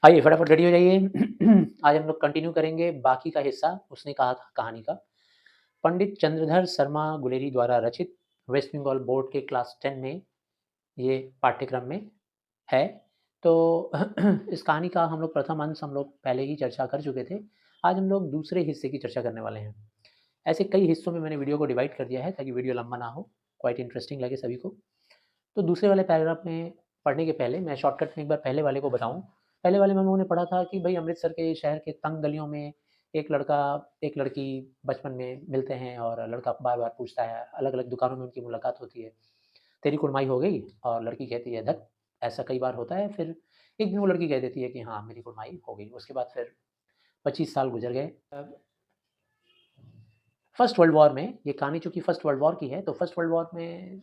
आइए फटाफट रेडी हो जाइए। आज हम लोग कंटिन्यू करेंगे बाकी का हिस्सा उसने कहा था कहानी का। पंडित चंद्रधर शर्मा गुलेरी द्वारा रचित वेस्ट बंगाल बोर्ड के क्लास 10 में ये पाठ्यक्रम में है। तो इस कहानी का हम लोग प्रथम अंश हम लोग पहले ही चर्चा कर चुके थे। आज हम लोग दूसरे हिस्से की चर्चा करने वाले हैं। ऐसे कई हिस्सों में मैंने वीडियो को डिवाइड कर दिया है ताकि वीडियो लंबा ना हो, क्वाइट इंटरेस्टिंग लगे सभी को। तो दूसरे वाले पैराग्राफ में पढ़ने के पहले मैं शॉर्टकट में एक बार पहले वाले को बताऊँ। पहले वाले में हम लोगों ने पढ़ा था कि भई अमृतसर के शहर के तंग गलियों में एक लड़का, एक लड़की बचपन में मिलते हैं और लड़का बार-बार पूछता है, अलग-अलग दुकानों में उनकी मुलाकात होती है। तेरी कुड़माई हो गई? और लड़की कहती है, "धत! ऐसा कई बार होता है।" फिर एक दिन वो लड़की कह देती है कि हाँ, मेरी कुड़माई हो गई। उसके बाद फिर 25 साल गुज़र गए। फर्स्ट वर्ल्ड वॉर में ये कहानी चूँकि फर्स्ट वर्ल्ड वॉर की है, तो फर्स्ट वर्ल्ड वॉर में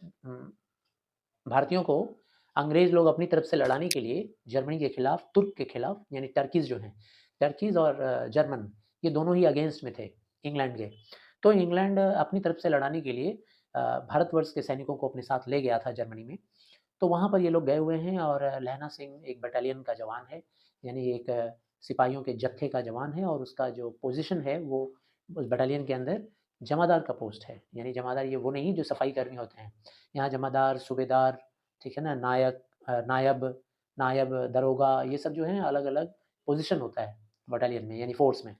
भारतीयों को अंग्रेज़ लोग अपनी तरफ से लड़ाने के लिए जर्मनी के खिलाफ, तुर्क के खिलाफ यानी टर्कीज़ जो हैं, टर्कीज़ और जर्मन ये दोनों ही अगेंस्ट में थे इंग्लैंड के। तो इंग्लैंड अपनी तरफ से लड़ाने के लिए भारतवर्ष के सैनिकों को अपने साथ ले गया था जर्मनी में। तो वहाँ पर ये लोग गए हुए हैं और लहना सिंह एक बटालियन का जवान है, यानी एक सिपाहियों के जत्थे का जवान है और उसका जो पोज़ीशन है वो उस बटालियन के अंदर जमादार का पोस्ट है। यानी जमादार ये वो नहीं जो सफाई कर्मी होते हैं। यहाँ जमादार, सूबेदार, ठीक है ना? नायब, नायब दरोगा ये सब जो हैं अलग-अलग पोज़ीशन होता है बटालियन में यानी फ़ोर्स में,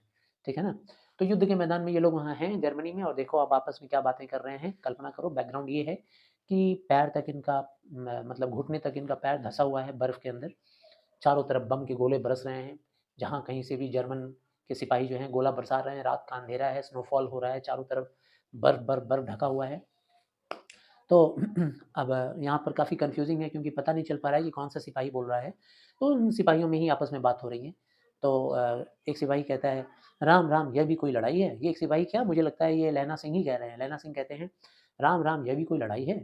ठीक है ना? तो युद्ध के मैदान में ये लोग वहाँ हैं जर्मनी में और देखो आप आपस में क्या बातें कर रहे हैं, कल्पना करो बैकग्राउंड ये है कि पैर तक इनका मतलब घुटने तक इनका पैर धँसा हुआ है बर्फ़ के अंदर, चारों तरफ बम के गोले बरस रहे हैं, जहाँ कहीं से भी जर्मन के सिपाही जो हैं गोला बरसा रहे हैं, रात का अंधेरा है, स्नोफॉल हो रहा है, चारों तरफ बर्फ़ बर्फ़ बर्फ़ ढका हुआ है। तो अब यहाँ पर काफ़ी कन्फ्यूज़िंग है क्योंकि पता नहीं चल पा रहा है कि कौन-सा सिपाही बोल रहा है, तो उन सिपाहियों में ही आपस में बात हो रही है। तो एक सिपाही कहता है, "राम, राम यह भी कोई लड़ाई है?" ये एक सिपाही क्या मुझे लगता है ये लैना सिंह ही कह रहे हैं। लैना सिंह कहते हैं, "राम, राम यह भी कोई लड़ाई है?"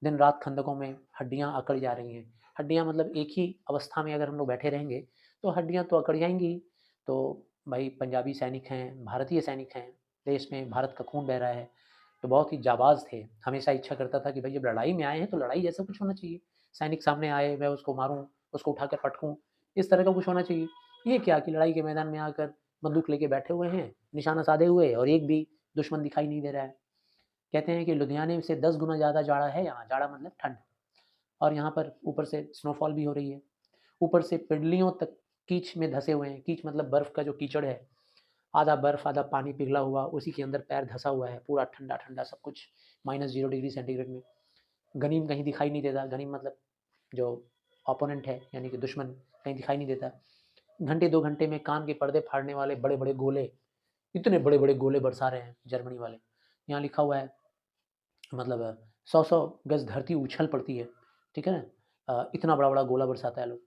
दिन-रात खंदकों में हड्डियाँ अकड़ जा रही हैं। हड्डियाँ मतलब एक ही अवस्था में अगर हम लोग बैठे रहेंगे, तो हड्डियाँ तो अकड़ जाएँगी ही। तो भाई पंजाबी सैनिक हैं, भारतीय सैनिक हैं, देश में भारत का खून बह रहा है, तो बहुत ही जाबाज़ थे। हमेशा इच्छा करता था कि भई जब लड़ाई में आए हैं, तो लड़ाई जैसा कुछ होना चाहिए। सैनिक सामने आए, मैं उसको मारूँ, उसको उठाकर पटकूँ, इस तरह का कुछ होना चाहिए। ये क्या कि लड़ाई के मैदान में आकर बंदूक लेके बैठे हुए हैं, निशाना साधे हुए और एक भी दुश्मन दिखाई नहीं दे रहा है। कहते हैं कि लुधियाने से 10 गुना ज़्यादा जाड़ा है यहाँ, जाड़ा मतलब ठंड और यहाँ पर ऊपर से स्नोफॉल भी हो रही है। ऊपर से पिंडलियों तक कीच में धँसे हुए हैं, कीच मतलब बर्फ़ का जो कीचड़ है, आधा बर्फ़, आधा पानी पिघला हुआ, उसी के अंदर पैर धँसा हुआ है, पूरा ठंडा-ठंडा सब कुछ -0 डिग्री सेंटीग्रेड में। गनीम कहीं दिखाई नहीं देता, गनीम मतलब जो अपोनेंट है, यानी कि दुश्मन कहीं दिखाई नहीं देता। घंटे 2 घंटे में कान के पर्दे फाड़ने वाले बड़े-बड़े गोले, इतने बड़े-बड़े गोले बरसा रहे हैं जर्मनी वाले। यहाँ लिखा हुआ है मतलब 100-100 गज़ धरती उछल पड़ती है, ठीक है ना? इतना बड़ा-बड़ा गोला बरसाता है लोग।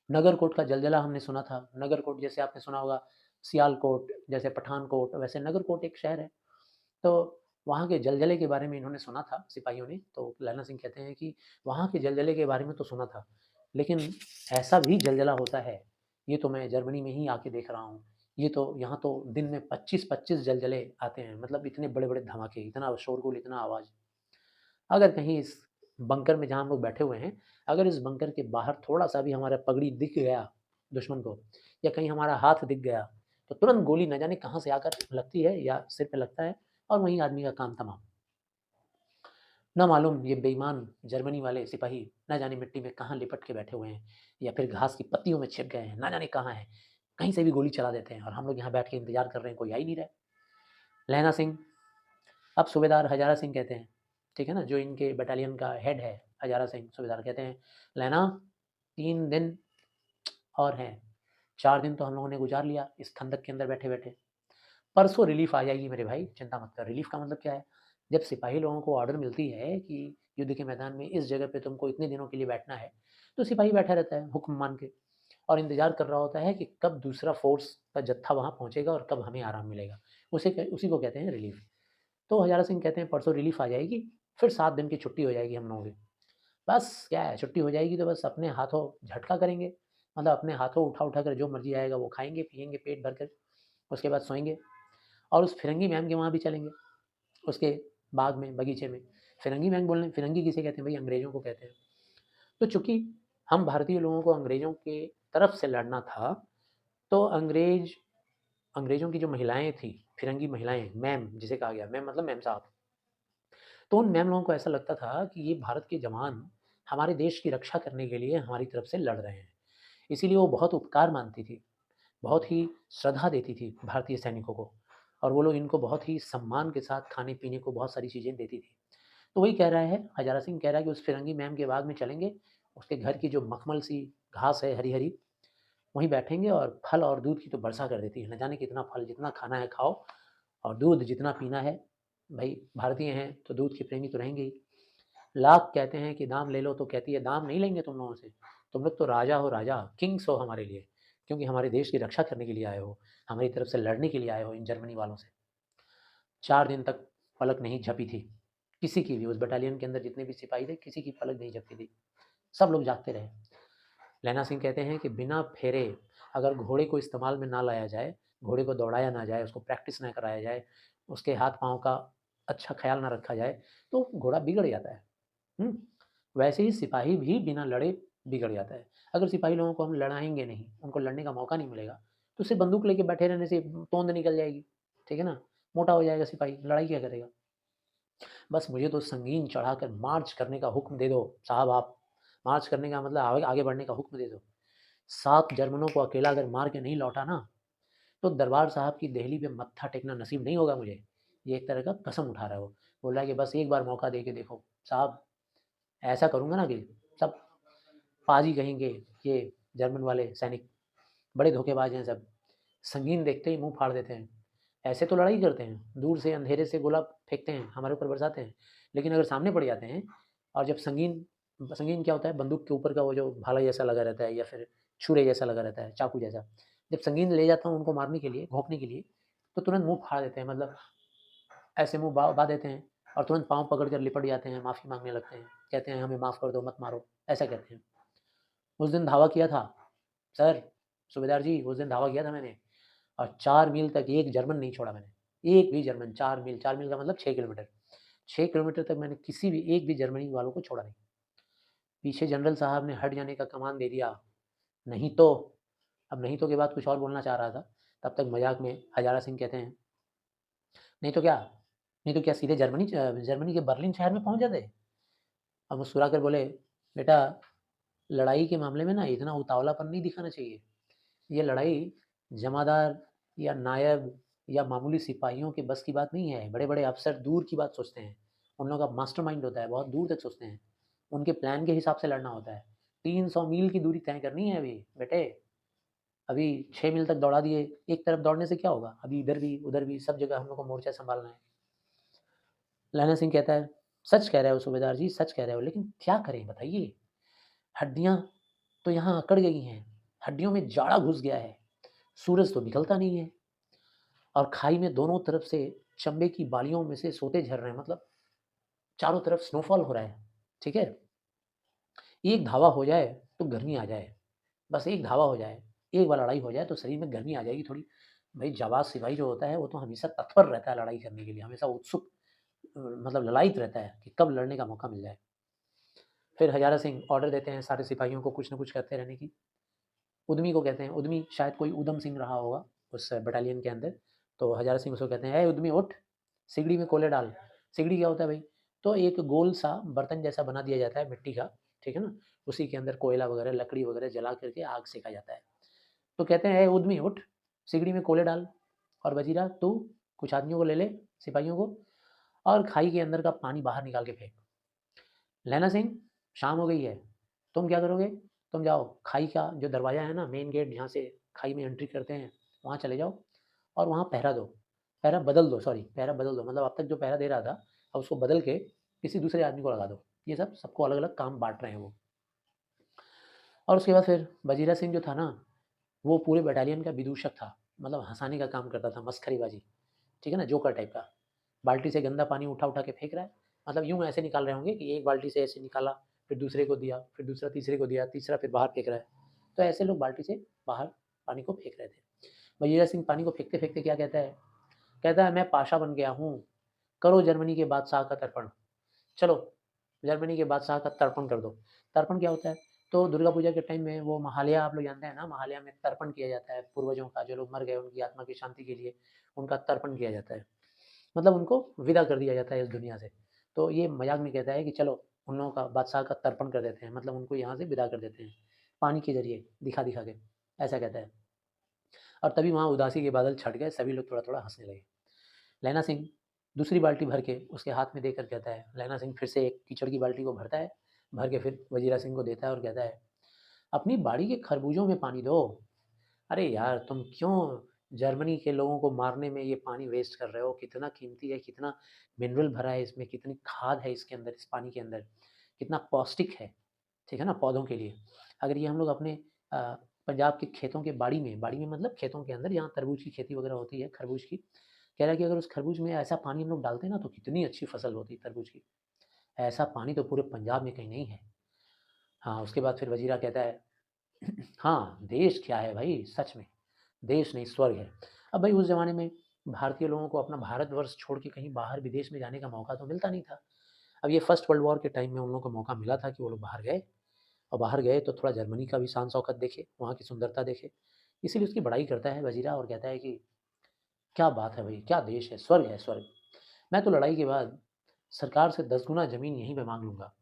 नगरकोट का जलजला हमने सुना था, नगरकोट जैसे आपने सुना होगा सियालकोट, जैसे पठानकोट, वैसे नगरकोट एक शहर है। तो वहाँ के जलजले के बारे में इन्होंने सुना था सिपाहियों ने, तो लैला सिंह कहते हैं कि वहाँ के जलजले के बारे में तो सुना था, लेकिन ऐसा भी जलजला होता है, ये तो मैं जर्मनी में ही आके देख रहा हूँ। ये तो यहाँ तो दिन में 25-25 जलजले आते हैं, मतलब इतने बड़े-बड़े धमाके, इतना शोरगुल, इतना आवाज़। अगर कहीं इस बंकर में जहाँ हम लोग बैठे हुए हैं, अगर इस बंकर के बाहर थोड़ा-सा भी हमारा पगड़ी दिख गया दुश्मन को या कहीं हमारा हाथ दिख गया, तो तुरंत गोली न जाने कहाँ से आकर लगती है या सिर पे लगता है और वहीं आदमी का काम तमाम। ना मालूम ये बेईमान जर्मनी वाले सिपाही ना जाने मिट्टी में कहाँ लिपट के बैठे हुए हैं या फिर घास की पत्तियों में छिप गए हैं, ना जाने कहाँ हैं। कहीं से भी गोली चला देते हैं और हम लोग यहाँ बैठ के इंतज़ार कर रहे हैं, कोई आ ही नहीं रहा है। लहना सिंह अब सूबेदार हजारा सिंह कहते हैं, ठीक है ना? जो इनके बटालियन का हेड है, हजारा सिंह सूबेदार कहते हैं, "लैना 3 दिन और हैं, 4 दिन तो हम लोगों ने गुज़ार लिया इस खंदक के अंदर बैठे-बैठे। परसों रिलीफ़ आ जाएगी मेरे भाई, चिंता मत कर।" रिलीफ़ का मतलब क्या है? जब सिपाही लोगों को ऑर्डर मिलती है कि युद्ध के मैदान में इस जगह पे तुमको इतने दिनों के लिए बैठना है, तो सिपाही बैठा रहता है हुक्म मान के और इंतज़ार कर रहा होता है कि कब दूसरा फ़ोर्स का जत्था वहाँ पहुँचेगा और कब हमें आराम मिलेगा। उसी को कहते हैं रिलीफ़। तो हजारा सिंह कहते हैं परसों रिलीफ़ आ जाएगी, फिर 7 दिन की छुट्टी हो जाएगी हम लोगों की। बस क्या है छुट्टी हो जाएगी तो बस अपने हाथों झटका करेंगे, मतलब अपने हाथों उठा-उठा कर जो मर्ज़ी आएगा वो खाएँगे, पिएँगे पेट भर कर, उसके बाद सोएँगे और उस फिरंगी मैम के वहाँ भी चलेंगे, उसके बाग में, बगीचे में। फिरंगी मैम बोलने फिरंगी किसे कहते हैं भई अंग्रेज़ों को कहते हैं। तो चूँकि हम भारतीय लोगों को अंग्रेज़ों के तरफ से लड़ना था, तो अंग्रेज़ों की जो महिलाएँ थी, फिरंगी महिलाएँ, मैम जिसे कहा गया, मैम मतलब मैम साहब। तो उन मैम लोगों को ऐसा लगता था कि ये भारत के जवान हमारे देश की रक्षा करने के लिए हमारी तरफ से लड़ रहे हैं। इसीलिए वो बहुत उपकार मानती थी, बहुत ही श्रद्धा देती थी भारतीय सैनिकों को, और वो लोग इनको बहुत ही सम्मान के साथ खाने-पीने को बहुत सारी चीज़ें देती थी। तो वही कह रहा है, हजारा सिंह कह रहा है कि उस फिरंगी मैम के बाग में चलेंगे, उसके घर की जो मखमल सी घास है हरी-हरी, वहीं बैठेंगे और फल और दूध की तो वर्षा कर देती है। न जाने कितना फल, जितना खाना है खाओ और दूध जितना पीना है, भई भारतीय हैं तो दूध के प्रेमी तो रहेंगे ही। लाख कहते हैं कि दाम ले लो, तो कहती है दाम नहीं लेंगे तुम लोगों से। तुम लोग तो राजा हो राजा, किंग्स हो हमारे लिए, क्योंकि हमारे देश की रक्षा करने के लिए आए हो, हमारी तरफ से लड़ने के लिए आए हो इन जर्मनी वालों से। 4 दिन तक पलक नहीं झपी थी, किसी की भी, उस बटालियन के अंदर जितने भी सिपाही थे, किसी की पलक नहीं झपकी थी। सब लोग जागते रहे। लैना सिंह कहते हैं कि बिना फेरे अगर घोड़े को इस्तेमाल में ना लाया जाए, घोड़े को दौड़ाया ना जाए, उसको प्रैक्टिस ना कराया जाए, उसके हाथ-पाँव का अच्छा ख़्याल ना रखा जाए, तो घोड़ा बिगड़ जाता है। हुँ? वैसे ही सिपाही भी बिना लड़े बिगड़ जाता है। अगर सिपाही लोगों को हम लड़ाएँगे नहीं, उनको लड़ने का मौका नहीं मिलेगा, तो सिर्फ़ बंदूक लेके बैठे रहने से तोंद निकल जाएगी, ठीक है ना? मोटा हो जाएगा सिपाही, लड़ाई क्या करेगा? बस मुझे तो संगीन चढ़ाकर मार्च करने का हुक्म दे दो, साहब आप। मार्च करने का मतलब आगे आगे बढ़ने का हुक्म दे दो। 7 जर्मनों को अकेला अगर मार के नहीं लौटा ना, तो दरबार साहब की देहली पे मत्था टेकना नसीब नहीं होगा मुझे। ये एक तरह का कसम उठा रहा है वो। बोल रहा है कि बस एक बार मौका दे के देखो, साहब ऐसा करूँगा ना कि सब पाजी कहेंगे, ये जर्मन वाले सैनिक बड़े धोखेबाज हैं सब। संगीन देखते ही मुँह फाड़ देते हैं। ऐसे तो लड़ाई करते हैं, दूर से अंधेरे से गोला फेंकते हैं, हमारे ऊपर बरसाते हैं। लेकिन अगर सामने पड़ जाते हैं और जब संगीन संगीन क्या होता है, बंदूक के ऊपर का वो जो भाला जैसा लगा रहता है या फिर छुरे जैसा लगा रहता है, चाकू जैसा। जब संगीन ले जाता हूँ उनको मारने के लिए, भोंकने के लिए, तो तुरंत मुँह फाड़ देते हैं, मतलब ऐसे मुँह बा देते हैं और तुरंत पाँव पकड़ कर लिपट जाते हैं, माफ़ी माँगने लगते हैं। कहते हैं हमें माफ़ कर दो, मत मारो, ऐसा कहते हैं। उस दिन धावा किया था, सर, सूबेदार जी, उस दिन धावा किया था मैंने, और 4 मील तक एक जर्मन नहीं छोड़ा मैंने। एक भी जर्मन, 4 मील का मतलब 6 किलोमीटर। 6 किलोमीटर तक मैंने किसी भी एक भी जर्मनी वालों को छोड़ा नहीं। पीछे जनरल साहब ने हट जाने का कमांड दे दिया, नहीं तो, अब नहीं तो के बाद कुछ और बोलना चाह रहा था। तब तक मज़ाक में हजारा सिंह कहते हैं, नहीं तो क्या? नहीं तो क्या सीधे जर्मनी के बर्लिन शहर में पहुँच जाते? अब मुस्कुरा कर बोले, बेटा, लड़ाई के मामले में ना इतना उतावलापन नहीं दिखाना चाहिए। ये लड़ाई जमादार या नायब या मामूली सिपाहियों के बस की बात नहीं है। बड़े-बड़े अफ़सर दूर की बात सोचते हैं। उन लोगों का मास्टरमाइंड होता है, बहुत दूर तक सोचते हैं। उनके प्लान के हिसाब से लड़ना होता है। 300 मील की दूरी तय करनी है अभी, बेटे। अभी 6 मील तक दौड़ा दिए, एक तरफ दौड़ने से क्या होगा? अभी इधर भी, उधर भी, सब जगह हम लोग को मोर्चा सँभालना है। लहना सिंह कहता है, सच कह रहे हो सूबेदार जी, सच कह रहे हो, लेकिन क्या करें बताइए? हड्डियाँ तो यहाँ अकड़ गई हैं, हड्डियों में जाड़ा घुस गया है, सूरज तो निकलता नहीं है और खाई में दोनों तरफ से चंबे की बालियों में से सोते झर रहे हैं, मतलब चारों तरफ स्नोफॉल हो रहा है, ठीक है? एक धावा हो जाए तो गर्मी आ जाए, बस एक धावा हो जाए, एक बार लड़ाई हो जाए तो शरीर में गर्मी आ जाएगी थोड़ी। भाई जाबाज़ सिपाही जो होता है वो तो हमेशा तत्पर रहता है लड़ाई करने के लिए, हमेशा उत्सुक, मतलब ललायित रहता है कि कब लड़ने का मौका मिल जाए। फिर हजारा सिंह ऑर्डर देते हैं सारे सिपाहियों को कुछ न कुछ करते रहने की। उद्यमी को कहते हैं, उद्यमी शायद कोई ऊधम सिंह रहा होगा उस बटालियन के अंदर। तो हजारा सिंह उसको कहते हैं, "ए उद्यमी उठ, सिगड़ी में कोयले डाल।" सिगड़ी क्या होता है भाई? तो एक गोल सा बर्तन जैसा बना दिया जाता है मिट्टी का, ठीक है ना? उसी के अंदर कोयला वगैरह, लकड़ी वगैरह जला करके आग सेका जाता है। तो कहते हैं, "ए उद्यमी उठ, सिगड़ी में कोयले डाल और वजीरा तू कुछ आदमियों को ले ले, सिपाहियों को, और खाई के अंदर का पानी बाहर निकाल के फेंक।" लहना सिंह, शाम हो गई है, तुम क्या करोगे? तुम जाओ खाई का जो दरवाज़ा है ना, मेन गेट जहाँ से खाई में एंट्री करते हैं, वहाँ चले जाओ और वहाँ पहरा दो। पहरा बदल दो, सॉरी, पहरा बदल दो, मतलब अब तक जो पहरा दे रहा था, अब उसको बदल के किसी दूसरे आदमी को लगा दो। ये सब सबको अलग-अलग काम बाँट रहे हैं वो। और उसके बाद फिर वजीरा सिंह जो था ना, वो पूरे बटालियन का विदूषक था, मतलब हँसाने का काम करता था, मस्खरीबाज़ी, ठीक है ना? जोकर टाइप का। बाल्टी से गंदा पानी उठा-उठा के फेंक रहा है, मतलब यूँ ऐसे निकाल रहे होंगे कि एक बाल्टी से ऐसे निकाला, फिर दूसरे को दिया, फिर दूसरा तीसरे को दिया, तीसरा फिर बाहर फेंक रहा है। तो ऐसे लोग बाल्टी से बाहर पानी को फेंक रहे थे। वजीरा सिंह पानी को फेंकते-फेंकते क्या कहता है? कहता है, "मैं पाशा बन गया हूँ, करो जर्मनी के बादशाह का तर्पण। चलो, जर्मनी के बादशाह का तर्पण कर दो।" तर्पण क्या होता है? तो दुर्गा पूजा के टाइम में वो महालया आप लोग जानते हैं ना, महालया में तर्पण किया जाता है पूर्वजों का, जो लोग मर गए उनकी आत्मा की शांति के लिए उनका तर्पण किया जाता है। मतलब उनको विदा कर दिया जाता है इस दुनिया से। तो ये मज़ाक में कहता है कि चलो उन लोगों का बादशाह का तर्पण कर देते हैं, मतलब उनको यहाँ से विदा कर देते हैं, पानी के ज़रिए दिखा-दिखा के, ऐसा कहता है। और तभी वहाँ उदासी के बादल छट गए, सभी लोग थोड़ा-थोड़ा हँसने लगे। लैना सिंह दूसरी बाल्टी भर के उसके हाथ में देकर कहता है, लैना सिंह फिर से एक कीचड़ की बाल्टी को भरता है, भर के फिर वज़ीरा सिंह को देता है और कहता है, "अपनी बाड़ी के खरबूजों में पानी दो।" अरे यार, तुम क्यों जर्मनी के लोगों को मारने में ये पानी वेस्ट कर रहे हो? कितना कीमती है, कितना मिनरल भरा है इसमें, कितनी खाद है इसके अंदर, इस पानी के अंदर, कितना पौष्टिक है, ठीक है ना? पौधों के लिए। अगर ये हम लोग अपने अ, पंजाब के खेतों के बाड़ी में मतलब खेतों के अंदर जहाँ तरबूज की खेती वगैरह होती है, खरबूज की, कह रहा है कि अगर उस खरबूज में ऐसा पानी हम लोग डालते ना तो कितनी अच्छी फसल होती तरबूज की। ऐसा पानी तो पूरे पंजाब में कहीं नहीं है। हाँ, उसके बाद फिर वज़ीरा कहता है, हाँ, देश क्या है भई सच में, देश नहीं स्वर्ग है। अब भाई उस ज़माने में भारतीय लोगों को अपना भारतवर्ष छोड़ के कहीं बाहर विदेश में जाने का मौका तो मिलता नहीं था। अब ये फर्स्ट वर्ल्ड वॉर के टाइम में उन लोगों को मौका मिला था कि वो लोग बाहर गए और बाहर गए तो थोड़ा जर्मनी का भी शान-शौकत देखे, वहाँ की सुंदरता देखे। इसीलिए उसकी बड़ाई करता है वज़ीरा और कहता है कि क्या बात है भई, क्या देश है स्वर्ग। मैं तो लड़ाई के बाद सरकार से 10 गुना ज़मीन यहीं पे माँग लूँगा।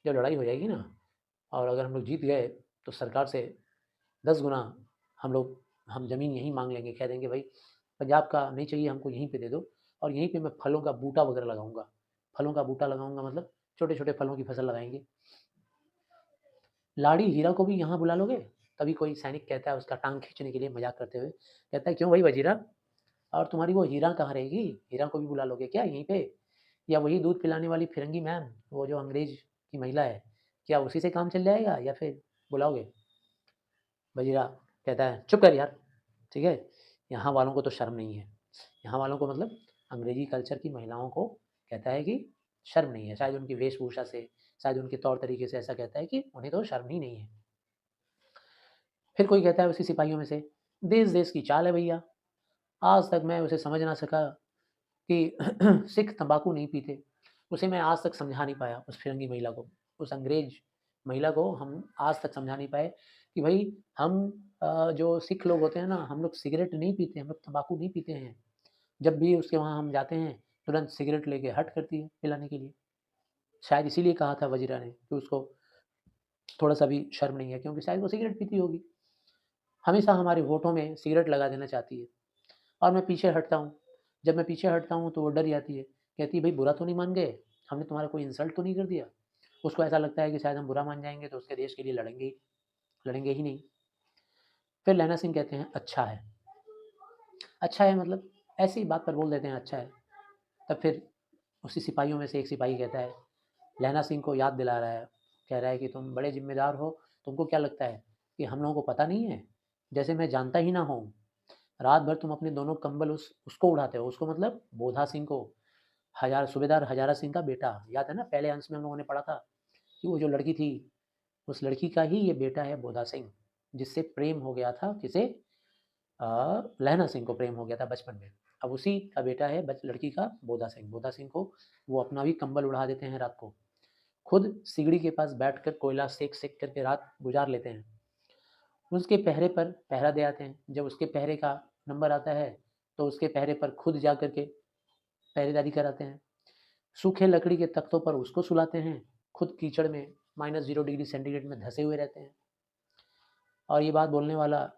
जब लड़ाई हो जाएगी ना और अगर हम लोग जीत गए तो सरकार से 10 गुना हम ज़मीन यहीं माँग लेंगे, कह देंगे भई पंजाब का नहीं चाहिए हमको यहीं पे दे दो और यहीं पे मैं फलों का बूटा वगैरह लगाऊँगा। फलों का बूटा लगाऊँगा मतलब छोटे-छोटे फलों की फसल लगाएँगे। लाड़ी हीरा को भी यहाँ बुला लोगे? तभी कोई सैनिक कहता है उसका टाँग खींचने के लिए मज़ाक करते हुए, कहता है क्यों भई वज़ीरा और तुम्हारी वो हीरा कहाँ रहेगी? हीरा को भी बुला लोगे क्या यहीं पे? या वही दूध पिलाने वाली फिरंगी मैम, वो जो अंग्रेज़ की महिला है, क्या उसी से काम चल जाएगा या फिर बुलाओगे? वज़ीरा कहता है, "चुप कर यार, ठीक है? यहाँ वालों को तो शर्म नहीं है।" यहाँ वालों को मतलब अंग्रेज़ी कल्चर की महिलाओं को कहता है कि शर्म नहीं है। शायद उनकी वेशभूषा से, शायद उनके तौर तरीके से ऐसा कहता है कि उन्हें तो शर्म ही नहीं है। फिर कोई कहता है उसी सिपाहियों में से, "देश-देश की चाल है भैया, आज तक मैं उसे समझ ना सका कि सिख तम्बाकू नहीं पीते। उसे मैं आज तक समझा नहीं पाया उस फिरंगी महिला को, उस अंग्रेज महिला को हम आज तक समझा नहीं पाए कि भई हम जो सिख लोग होते हैं ना, हम लोग सिगरेट नहीं पीते, हम लोग तम्बाकू नहीं पीते हैं। जब भी उसके वहाँ हम जाते हैं, तुरंत सिगरेट लेके हट करती है पिलाने के लिए। शायद इसीलिए कहा था वज़ीरा ने कि उसको थोड़ा-सा भी शर्म नहीं है क्योंकि शायद वो सिगरेट पीती होगी। हमेशा हमारे होठों में सिगरेट लगा देना चाहती है और मैं पीछे हटता हूँ। जब मैं पीछे हटता हूँ तो वो डर जाती है। कहती है, "भई बुरा तो नहीं मान गए? हमने तुम्हारा कोई इंसल्ट तो नहीं कर दिया?" उसको ऐसा लगता है कि शायद हम बुरा मान जाएँगे तो उसके देश के लिए लड़ेंगे ही नहीं। फिर लैना सिंह कहते हैं, "अच्छा है।" अच्छा है मतलब ऐसे ही बात पर बोल देते हैं अच्छा है। तब फिर उसी सिपाहियों में से एक सिपाही कहता है, लैना सिंह को याद दिला रहा है, कह रहा है कि तुम बड़े ज़िम्मेदार हो, तुमको क्या लगता है कि हम लोगों को पता नहीं है? जैसे मैं जानता ही ना हूँ, रात भर तुम अपने दोनों कंबल उसको उड़ाते हो, उसको मतलब बोधा सिंह को, सूबेदार हजारा सिंह का बेटा, याद है ना पहले अंश में हम लोगों ने पढ़ा था कि वो जो लड़की थी, उस लड़की का ही ये बेटा है बोधा सिंह, जिससे प्रेम हो गया था किसे? लहना सिंह को प्रेम हो गया था बचपन में। अब उसी का बेटा है लड़की का बोधा सिंह को वो अपना भी कंबल उड़ा देते हैं रात को। खुद सिगड़ी के पास बैठकर कोयला सेक-सेक करके रात गुजार लेते हैं। उसके पहरे पर पहरा दे आते हैं। जब उसके पहरे का नंबर आता है, तो उसके पहरे पर खुद जा कर के पहरेदारी कराते हैं। सूखे लकड़ी के तख्तों पर उसको सुलाते हैं, खुद कीचड़ में -0 डिग्री सेंटीग्रेड में धँसे हुए रहते हैं। और ये बात बोलने वाला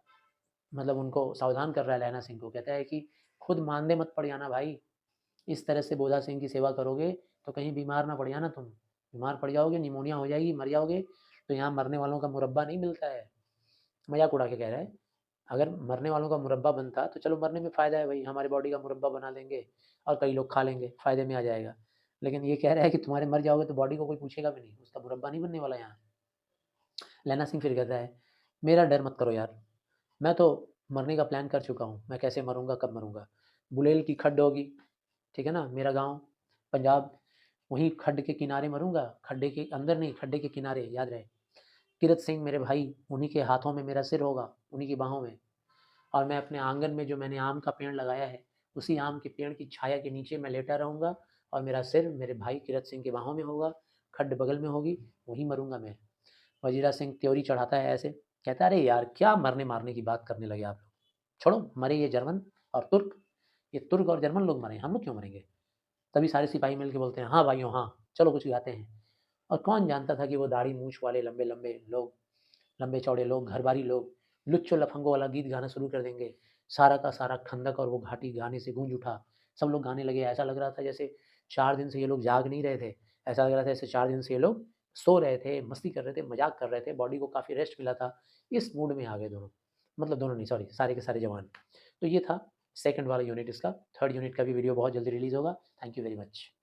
मतलब उनको सावधान कर रहा है लैना सिंह को, कहता है कि खुद मानदे मत पड़ जाना भाई, इस तरह से बोधा सिंह की सेवा करोगे तो कहीं बीमार ना पड़ जाना तुम। बीमार पड़ जाओगे, निमोनिया हो जाएगी, मर जाओगे, तो यहाँ मरने वालों का मुरब्बा नहीं मिलता है। मज़ाक उड़ा के कह रहा है, अगर मरने वालों का मुरब्बा बनता तो चलो मरने में फ़ायदा है भई, हमारी बॉडी का मुरब्बा बना देंगे और कई लोग खा लेंगे, फ़ायदे में आ जाएगा। लेकिन ये कह रहा है कि तुम्हारे मर जाओगे तो बॉडी को कोई पूछेगा भी नहीं, उसका मुरब्बा नहीं बनने वाला यहाँ। लैना सिंह फिर कहता है, मेरा डर मत करो यार, मैं तो मरने का प्लान कर चुका हूँ, मैं कैसे मरूँगा, कब मरूँगा। बुलेल की खड्ड होगी, ठीक है ना? मेरा गाँव पंजाब, वहीं खड्ड के किनारे मरूँगा, खड्डे के अंदर नहीं, खड्डे के किनारे, याद रहे। किरत सिंह मेरे भाई, उन्हीं के हाथों में मेरा सिर होगा, उन्हीं की बाहों में और मैं अपने आँगन में जो मैंने आम का पेड़ लगाया है, उसी आम के पेड़ की छाया के नीचे मैं लेटा रहूँगा और मेरा सिर मेरे भाई किरत सिंह की बाहों में होगा, खड्ड बगल में होगी, वहीं मरूँगा मैं। वजीरा सिंह त्योरी चढ़ाता है ऐसे, कहता है, "अरे यार! क्या मरने-मारने की बात करने लगे आप लोग? छोड़ो, मरे ये जर्मन और तुर्क, ये तुर्क और जर्मन लोग मरे, हम लोग क्यों मरेंगे?" तभी सारे सिपाही मिल के बोलते हैं, "हाँ भाइयों, हाँ, चलो कुछ गाते हैं।" और कौन जानता था कि वो दाढ़ी मूंछ वाले लंबे-लंबे लोग, लंबे-चौड़े लोग, घरबारी लोग, लुच्चो-लफंगों वाला गीत गाना शुरू कर देंगे। सारा का सारा खंदक और वो घाटी गाने से गूंज उठा। सब लोग गाने लगे, ऐसा लग रहा था जैसे 4 दिन से ये लोग जाग नहीं रहे थे। ऐसा लग रहा था जैसे 4 दिन से ये लोग सो रहे थे, मस्ती कर रहे थे, मज़ाक कर रहे थे, बॉडी को काफ़ी रेस्ट मिला था। इस मूड में आ गए दोनों। मतलब दोनों नहीं, सॉरी, सारे के सारे जवान। तो ये था सेकंड वाला यूनिट इसका। थर्ड यूनिट का भी वीडियो बहुत जल्दी रिलीज़ होगा। Thank you very much.